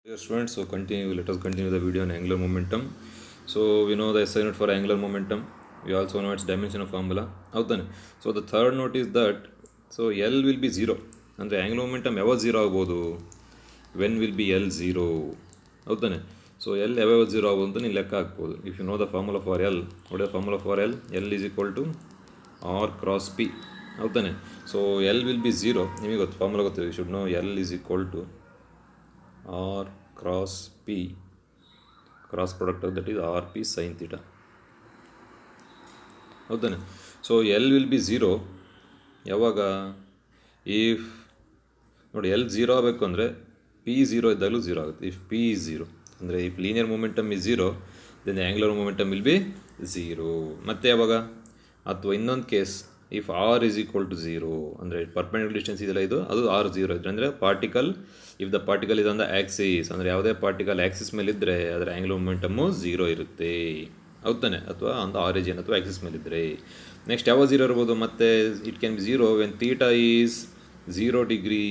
Dear students, let us continue the video on angular momentum. So we know the SI unit for angular momentum. We also know its dimension of formula. ಹೌದಾನೆ. So the third note is that so L will be 0. ಅಂದರೆ angular momentum ಯಾವಾಗ 0 ಆಗ್ಬೋದು? When will be L 0? ಹೌದಾನೆ. So L ಯಾವಾಗ 0 ಆಗ್ಬೋದು ಅಂತ ನೀವು ಲೆಕ್ಕ ಹಾಕ್ಬೋದು. If you know the formula for L, what is the formula for L? L is equal to R cross P. ಹೌದಾನೆ. So L will be 0. ನಿಮಗೆ ಗೊತ್ತು ಫಾರ್ಮುಲಾ ಗೊತ್ತಿದೆ. You should know L is equal to R cross P, cross product of that is RP sin theta. ಹೌದಾನೆ. So L will be zero ಯಾವಾಗ? If ನೋಡಿ L zero ಆಗಬೇಕು ಅಂದರೆ P zero ಇದ್ದಾಗಲೂ zero ಆಗುತ್ತೆ. ಇಫ್ ಪಿ ಈಸ್ ಝೀರೋ ಅಂದರೆ if linear momentum is zero then angular momentum will be zero. ಮತ್ತು ಯಾವಾಗ? ಅಥವಾ ಇನ್ನೊಂದು case if R is equal to zero ಅಂದರೆ ಪರ್ಪೆಂಡಿಕ್ಯುಲರ್ ಡಿಸ್ಟೆನ್ಸ್ ಇದೆಲ್ಲ ಇದು ಅದು ಆರ್ ಝೀರೋ ಇದ್ರೆ ಅಂದರೆ ಪಾರ್ಟಿಕಲ್ ಇಫ್ ದ ಪಾರ್ಟಿಕಲ್ ಇದು ಅಂದರೆ ಆ್ಯಕ್ಸಿಸ್ ಅಂದರೆ ಯಾವುದೇ ಪಾರ್ಟಿಕಲ್ ಆ್ಯಕ್ಸಿಸ್ ಮೇಲಿದ್ದರೆ ಅದರ ಆ್ಯಂಗ್ಯುಲರ್ ಮೂಮೆಂಟಮ್ಮು ಝೀರೋ ಇರುತ್ತೆ. ಹೌದಾನೆ. ಅಥವಾ ಒಂದು ಆರಿಜಿನ್ ಅಥವಾ ಆ್ಯಕ್ಸಿಸ್ ಮೇಲಿದ್ದರೆ ನೆಕ್ಸ್ಟ್ ಯಾವ ಝೀರೋ ಇರ್ಬೋದು? ಮತ್ತು it can be zero when theta is 0 degree,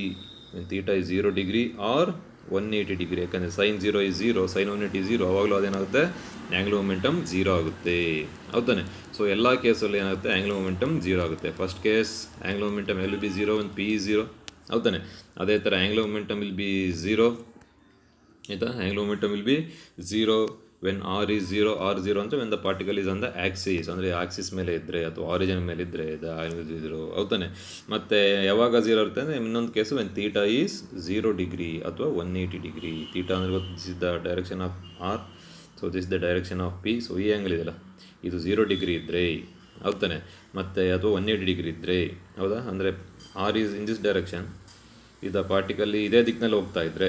when theta is 0 degree R 180 degree. ಯಾಕಂದರೆ ಸೈನ್ 0 ಈಸ್ 0, ಸೈನ್ 180 0, ಅವಾಗಲೂ ಅದೇನಾಗುತ್ತೆ? ಆ್ಯಂಗ್ಯುಲರ್ ಮೊಮೆಂಟಮ್ 0 ಆಗುತ್ತೆ. ಹೌದಾನೆ. ಸೊ ಎಲ್ಲ ಕೇಸಲ್ಲಿ ಏನಾಗುತ್ತೆ? ಆ್ಯಂಗ್ಯುಲರ್ ಮೊಮೆಂಟಮ್ 0 ಆಗುತ್ತೆ. First case angular momentum L be 0 when P 0. ಹೌದಾನೆ. ಅದೇ ಥರ ಆ್ಯಂಗ್ಯುಲರ್ ಮೊಮೆಂಟಮ್ ವಿಲ್ ಬಿ 0. ಆಯಿತಾ? Angular momentum will be 0 when R is 0. R 0 ಅಂದರೆ when the particle is on the axis ಅಂದರೆ ಆಕ್ಸಿಸ್ ಮೇಲೆ ಇದ್ದರೆ ಅಥವಾ ಆರಿಜಿನ್ ಮೇಲೆ ಇದ್ದರೆ ದ ಆ್ಯಂಗಲ್ 0. ಹೌದಾನೆ. ಮತ್ತು ಯಾವಾಗ 0 ಇರುತ್ತೆ ಅಂದರೆ ಇನ್ನೊಂದು case when theta is 0 degree ಅಥವಾ 180 ಡಿಗ್ರಿ. ತೀಟಾ ಅಂದರೆ ಗೊತ್ತು, this is the direction of R, so this the direction of P. ಸೊ ಈ ಆ್ಯಂಗಲ್ ಇದೆಯಲ್ಲ ಇದು 0 ಡಿಗ್ರಿ ಇದ್ದರೆ, ಹೌದಾನೆ. ಮತ್ತು ಅಥವಾ 180 ಡಿಗ್ರಿ ಇದ್ದರೆ, ಹೌದಾ, ಅಂದರೆ R is in this direction, ಇದು ಪಾರ್ಟಿಕಲ್ ಇದೇ ದಿಕ್ಕಿನಲ್ಲಿ ಹೋಗ್ತಾ ಇದ್ದರೆ,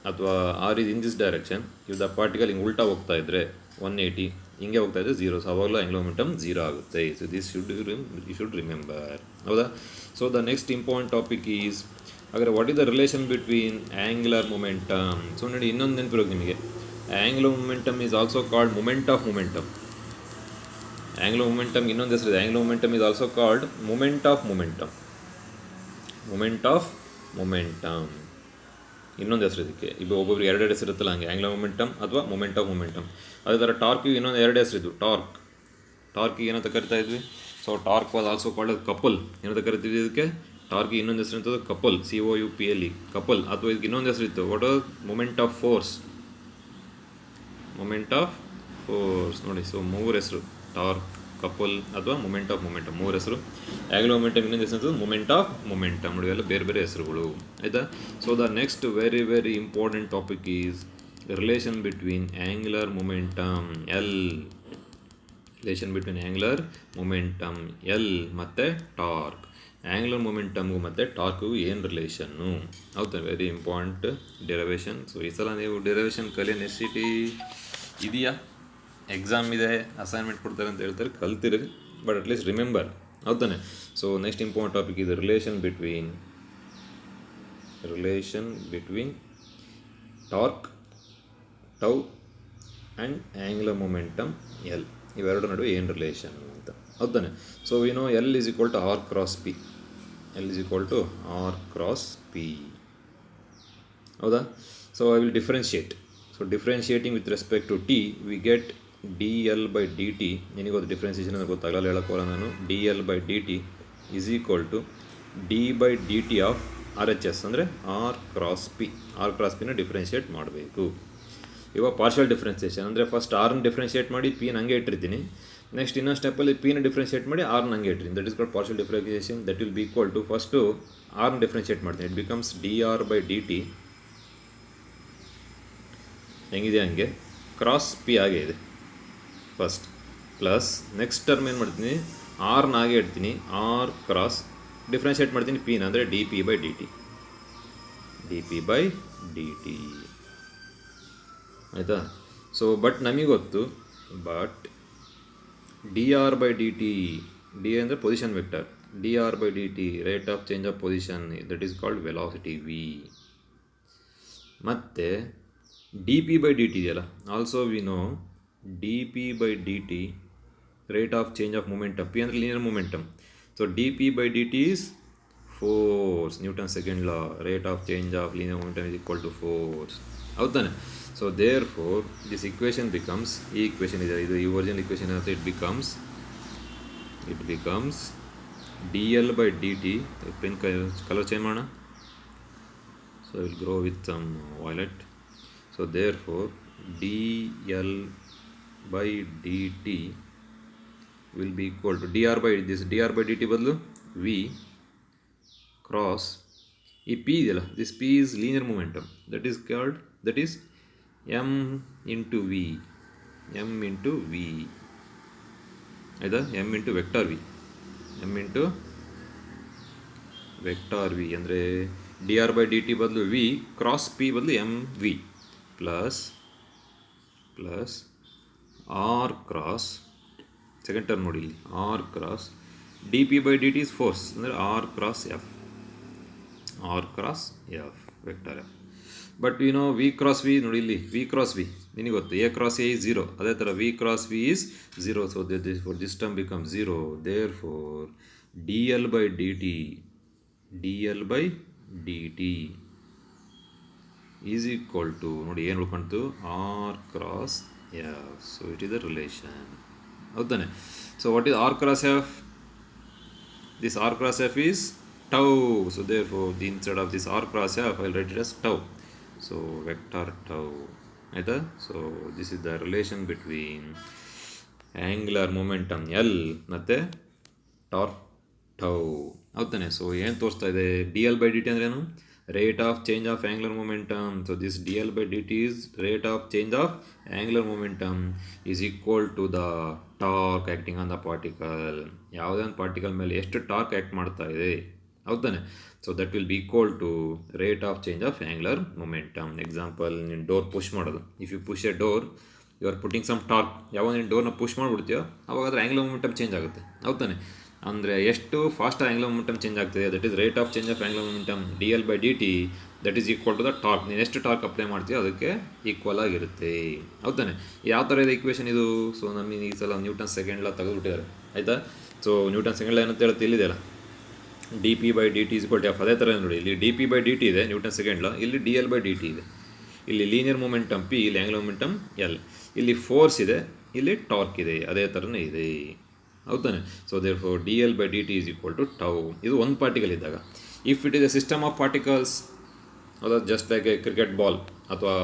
ಅಥವಾ R is in this direction, if the particle ಹಿಂಗೆ ಉಲ್ಟಾ ಹೋಗ್ತಾ ಇದ್ದರೆ 180 ಹಿಂಗೆ ಹೋಗ್ತಾ ಇದ್ದರೆ 0. ಸೊ ಅವಾಗಲೂ ಆ್ಯಂಗ್ಯುಲರ್ ಮೊಮೆಂಟಮ್ 0 ಆಗುತ್ತೆ. So this you should remember. ಹೌದಾ. So the next important topic is ಹಾಗಾದರೆ what is the relation between angular momentum. So ನೋಡಿ ಇನ್ನೊಂದು ನೆನಪಿರೋದು ನಿಮಗೆ, angular momentum is also called moment of momentum. Angular momentum ಇನ್ನೊಂದು ಹೆಸರಿದೆ, angular momentum is also called moment of momentum. Moment of momentum ಇನ್ನೊಂದು ಹೆಸರು ಇದಕ್ಕೆ. ಈಗ ಒಬ್ಬೊಬ್ರಿಗೆ ಎರಡು ಹೆಸರು ಇರುತ್ತಲ್ಲ, ಹಂಗೆ ಆ್ಯಂಗ್ಯುಲರ್ ಮೊಮೆಂಟಮ್ ಅಥವಾ ಮೊಮೆಂಟ್ ಆಫ್ ಮೊಮೆಂಟಮ್. ಅದೇ ಥರ ಟಾರ್ಕಿಗೆ ಇನ್ನೊಂದು ಎರಡು ಹೆಸರಿದ್ದು, ಟಾರ್ಕಿಗೆ ಏನಂತ ಕರಿತಾ ಇದ್ವಿ? So torque was also called couple. ಏನಂತ ಕರಿತೀವಿ ಇದಕ್ಕೆ? ಟಾರ್ಕಿಗೆ ಇನ್ನೊಂದು ಹೆಸರು ಇರ್ತದೆ ಕಪಲ್, COUPLE, ಕಪಲ್. ಅಥವಾ ಇದಕ್ಕೆ ಇನ್ನೊಂದು ಹೆಸರು ಇತ್ತು, what was moment of force. Moment of force ನೋಡಿ. ಸೊ ಮೂರು ಹೆಸರು, ಟಾರ್ಕ್, ಕಪಲ್ ಅಥವಾ ಮೊಮೆಂಟ್ ಆಫ್ ಮೊಮೆಂಟಮ್, ಮೂರು ಹೆಸರು. ಆ್ಯಂಗ್ಯುಲರ್ ಮೊಮೆಂಟಮ್ ಇನ್ನೊಂದು ಹೆಸರು ಮೊಮೆಂಟ್ ಆಫ್ ಮೊಮೆಂಟಮ್. ನೋಡಿ ಎಲ್ಲ ಬೇರೆ ಬೇರೆ ಹೆಸರುಗಳು, ಆಯಿತಾ. So the next very very important topic is relation between angular momentum L. Relation between angular momentum l ಮತ್ತು ಟಾರ್ಕ್. ಆ್ಯಂಗ್ಯುಲರ್ ಮೊಮೆಂಟಮ್ಗೂ ಮತ್ತು ಟಾರ್ಕ್ಗೂ ಏನು ರಿಲೇಷನ್ನು? ಹೌದಾ, ವೆರಿ ಇಂಪಾರ್ಟೆಂಟ್ ಡೆರಿವೇಷನ್. ಸೊ ಈ ಸಲ ನೀವು ಡೆರಿವೇಷನ್ ಕಲಿಯೋ ನೆಸಿಟಿ ಇದೆಯಾ? ಎಕ್ಸಾಮ್ ಇದೆ, ಅಸೈನ್ಮೆಂಟ್ ಕೊಡ್ತಾರೆ ಅಂತ ಹೇಳ್ತಾರೆ, ಕಲ್ತಿರಿ, ಬಟ್ ಅಟ್ಲೀಸ್ಟ್ ರಿಮೆಂಬರ್. ಹೌದಾನೆ. ಸೊ ನೆಕ್ಸ್ಟ್ ಇಂಪಾರ್ಟೆಂಟ್ ಟಾಪಿಕ್ ಇದೆ relation between torque tau and angular momentum L. ಇವೆರಡು ನಡುವೆ ಏನು ರಿಲೇಷನ್ ಅಂತ. ಹೌದಾನೆ. So we know L is equal to R cross P. L is equal to R cross P. ಹೌದಾ. So I will differentiate. So differentiating with respect to T we get dl/dt. ನಿನಗೊತ್ತು differentiation ಅಂತ ಗೊತ್ತಾಗಲ್ಲ, ಹೇಳೋಕ್ಕೋಲ್ಲ ನಾನು. dl/dt is equal to d/dt of RHS ಅಂದರೆ R cross P. R cross ಪಿನ differentiate ಮಾಡಬೇಕು. ಇವಾಗ ಪಾರ್ಷಿಯಲ್ ಡಿಫ್ರೆನ್ಸಿಯೇಷನ್ ಅಂದರೆ ಫಸ್ಟ್ ಆರ್ನ ಡಿಫ್ರೆನ್ಷಿಯೇಟ್ ಮಾಡಿ ಪಿನ ಹಂಗೆ ಇಟ್ಟಿರ್ತೀನಿ. ನೆಕ್ಸ್ಟ್ ಇನ್ನೊಂದು ಸ್ಟೆಪ್ಪಲ್ಲಿ ಪಿನ ಡಿಫ್ರೆನ್ಷಿಯೇಟ್ ಮಾಡಿ ಆರ್ನ ಹಂಗೆ ಇಟ್ಟಿರ್ತೀನಿ. That is called partial differentiation. That will be equal to first ಆರ್ನ ಡಿಫ್ರೆನ್ಷಿಯೇಟ್ ಮಾಡ್ತೀನಿ. ಇಟ್ ಬಿಕಮ್ಸ್ dr/dt ಹೆಂಗಿದೆ ಹಂಗೆ ಕ್ರಾಸ್ ಪಿ ಆಗೇ ಇದೆ ಫಸ್ಟ್, ಪ್ಲಸ್ ನೆಕ್ಸ್ಟ್ ಟರ್ಮ್ ಏನು ಮಾಡ್ತೀನಿ, ಆರ್ನ ಹಾಗೆ ಇಡ್ತೀನಿ, ಆರ್ ಕ್ರಾಸ್ ಡಿಫ್ರೆನ್ಷಿಯೇಟ್ ಮಾಡ್ತೀನಿ ಪಿನ ಅಂದರೆ dp/dt. ಆಯಿತಾ. ಸೊ ಬಟ್ ನಮಗೆ ಗೊತ್ತು, ಬಟ್ dr/dt, ಡಿ ಅಂದರೆ position vector, dr/dt rate of change of position, that is called velocity v. ಮತ್ತು dp/dt ಇದೆಯಲ್ಲ, also we know dp/dt rate of change of momentum. P ಅಂದರೆ linear momentum. So dp/dt is force, Newton second law, rate of change of linear momentum is equal to force. ಹೌದಾನೆ. So therefore this equation becomes, ಈ equation ಇದೆ ಇದು ಈ original equation ಏನಾಗುತ್ತೆ, it becomes d L by D t. Pen colour change ಮಾಡೋಣ. So will grow with some violet. So therefore d L by D t will be equal to dr by dt ಬದಲು v cross ಈ p ಇದೆಯಲ್ಲ, this p is linear momentum, that is m into v ಆಯ್ತಾ, m into vector v ಅಂದರೆ dr by dt ಬದಲು v cross p ಬದಲು m v plus r cross second term ನೋಡಿ ಇಲ್ಲಿ r cross d p by D t is force ಅಂದರೆ R cross f vector f. But v cross v ನೋಡಿ ಇಲ್ಲಿ v cross v ನಿನಗೆ ಗೊತ್ತು, a cross a is zero, ಅದೇ ಥರ v cross v is zero. So this term become zero. Therefore d L by D t is equal to ನೋಡಿ ಏನು ಉಳ್ಕೊಂತು, r cross f. So it is the relation. ಹೌದಾನೆ. So what is r cross f? This r cross f is tau. So therefore instead of this r cross f I will write it as tau. So vector tau ಆಯಿತಾ. So this is the relation between angular momentum l ಮತ್ತು torque tau. ಹೌದಾನೆ. ಸೊ ಏನು ತೋರಿಸ್ತಾ ಇದೆ, d L by D t ಅಂದ್ರೇನು, rate of change of angular momentum. So this d L by D t is rate of change of angular momentum is equal to the torque acting on the particle. ಯಾವುದೇ ಒಂದು particle ಮೇಲೆ ಎಷ್ಟು torque act ಮಾಡ್ತಾ ಇದೆ, ಹೌದಾನೆ. So that will be equal to rate of change of angular momentum. Example, ನೀನು door push ಮಾಡೋದು, if you push a door you are putting some torque. ಯಾವಾಗ ನೀನು ಡೋರ್ನ ಪುಷ್ ಮಾಡಿಬಿಡ್ತೀಯೋ ಅವಾಗ ಅದ್ರ ಆ್ಯಂಗ್ಯುಲರ್ ಮೊಮೆಂಟಮ್ ಚೇಂಜ್ ಆಗುತ್ತೆ, ಹೌದಾನೆ. ಅಂದರೆ ಎಷ್ಟು ಫಾಸ್ಟ್ ಆ್ಯಂಗ್ಯುಲರ್ ಮೊಮೆಂಟಮ್ ಚೇಂಜ್ ಆಗ್ತದೆ, that is rate of change of angular momentum D L by D T, that is equal to the torque. ನೀನು ಎಷ್ಟು ಟಾರ್ಕ್ ಅಪ್ಲೈ ಮಾಡ್ತೀಯೋ ಅದಕ್ಕೆ ಈಕ್ವಲ್ ಆಗಿರುತ್ತೆ, ಹೌದಾನೆ. ಯಾವ ಥರ ಇದೆ ಇಕ್ವೇಷನ್ ಇದು? ಸೊ ನಮಗೆ ಈ ಸಲ ನ್ಯೂಟನ್ ಸೆಕೆಂಡ್ ಲಾ ತೆಗೆದುಬಿಟ್ಟಿದ್ದಾರೆ, ಆಯಿತಾ. ಸೊ ನ್ಯೂಟನ್ ಸೆಕೆಂಡ್ ಲಾ ಏನಂತ ಹೇಳುತ್ತೆ ಇಲ್ಲಿದೆಯಲ್ಲ, d p by D t is equal to f. ಅದೇ ಥರ ನೋಡಿ, ಇಲ್ಲಿ d p by D t ಇದೆ ನ್ಯೂಟನ್ ಸೆಕೆಂಡ್ ಲಾ, ಇಲ್ಲಿ d L by D t ಇದೆ. ಇಲ್ಲಿ ಲೀನಿಯರ್ ಮೊಮೆಂಟಮ್ ಪಿ, ಇಲ್ಲಿ ಆ್ಯಂಗ್ಯುಲರ್ ಮೊಮೆಂಟಮ್ ಎಲ್, ಇಲ್ಲಿ ಫೋರ್ಸ್ ಇದೆ, ಇಲ್ಲಿ ಟಾರ್ಕ್ ಇದೆ, ಅದೇ ಥರನೇ ಇದೆ, ಹೌದಾನೆ. So therefore d L by D t is equal to tau. ಇದು ಒಂದು ಪಾರ್ಟಿಕಲ್ ಇದ್ದಾಗ. If it is a system of particles, ಅದು just like a cricket ball ಅಥವಾ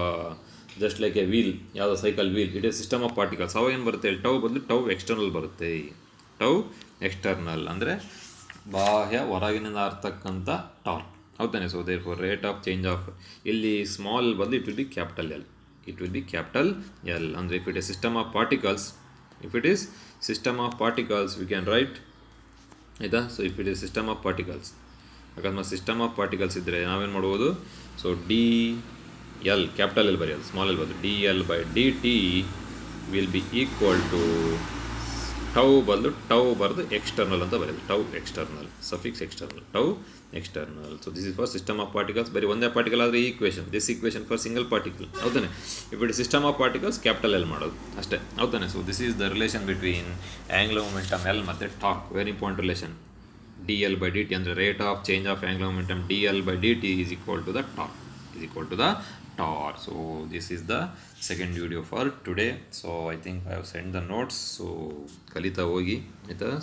ಜಸ್ಟ್ ಲೈಕ್ ಎ ವೀಲ್, ಯಾವುದೋ cycle wheel, it is system of particles. ಅವಾಗ ಏನು ಬರುತ್ತೆ, tau ಬದಲು ಟೌ ಎಕ್ಸ್ಟರ್ನಲ್ ಬರುತ್ತೆ. ಟೌ ಎಕ್ಸ್ಟರ್ನಲ್ ಅಂದರೆ ಬಾಹ್ಯ ಹೊರಗಿನಿಂದ ಇರ್ತಕ್ಕಂಥ ಟಾರ್ಕ್, ಹೌದಾನೆ. So therefore rate of change of, ಇಲ್ಲಿ ಸ್ಮಾಲ್ ಬದಲು it will be capital l. ಅಂದರೆ if it is system of particles, we can write, ಆಯಿತಾ. So if it is system of particles, ಅಕಸ್ಮಾತ್ ಸಿಸ್ಟಮ್ ಆಫ್ ಪಾರ್ಟಿಕಲ್ಸ್ ಇದ್ದರೆ ನಾವೇನು ಮಾಡ್ಬೋದು, so d l capital l ಬರೆಯೋದು, small l ಬರೋದು, d L by D t will be equal to tau ಬದಲು tau ಬರೆದು external ಅಂತ ಬರೆಯೋದು, tau external, suffix external, tau external. So this is for system of particles. ಬರೀ ಒಂದೇ particle ಆದರೆ ಈ equation, this equation for single particle, ಹೌದಾನೆ. If it system of particles capital l ಮಾಡೋದು ಅಷ್ಟೇ, ಹೌದಾನೆ. So this is the relation between angular momentum l ಮತ್ತು torque. Very important relation. D L by D t ಅಂದರೆ rate of change of angular momentum D L by D t is equal to the torque, So this is the second video for today. So I think I have sent the notes. So kalita hogi,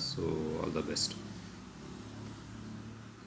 so all the best.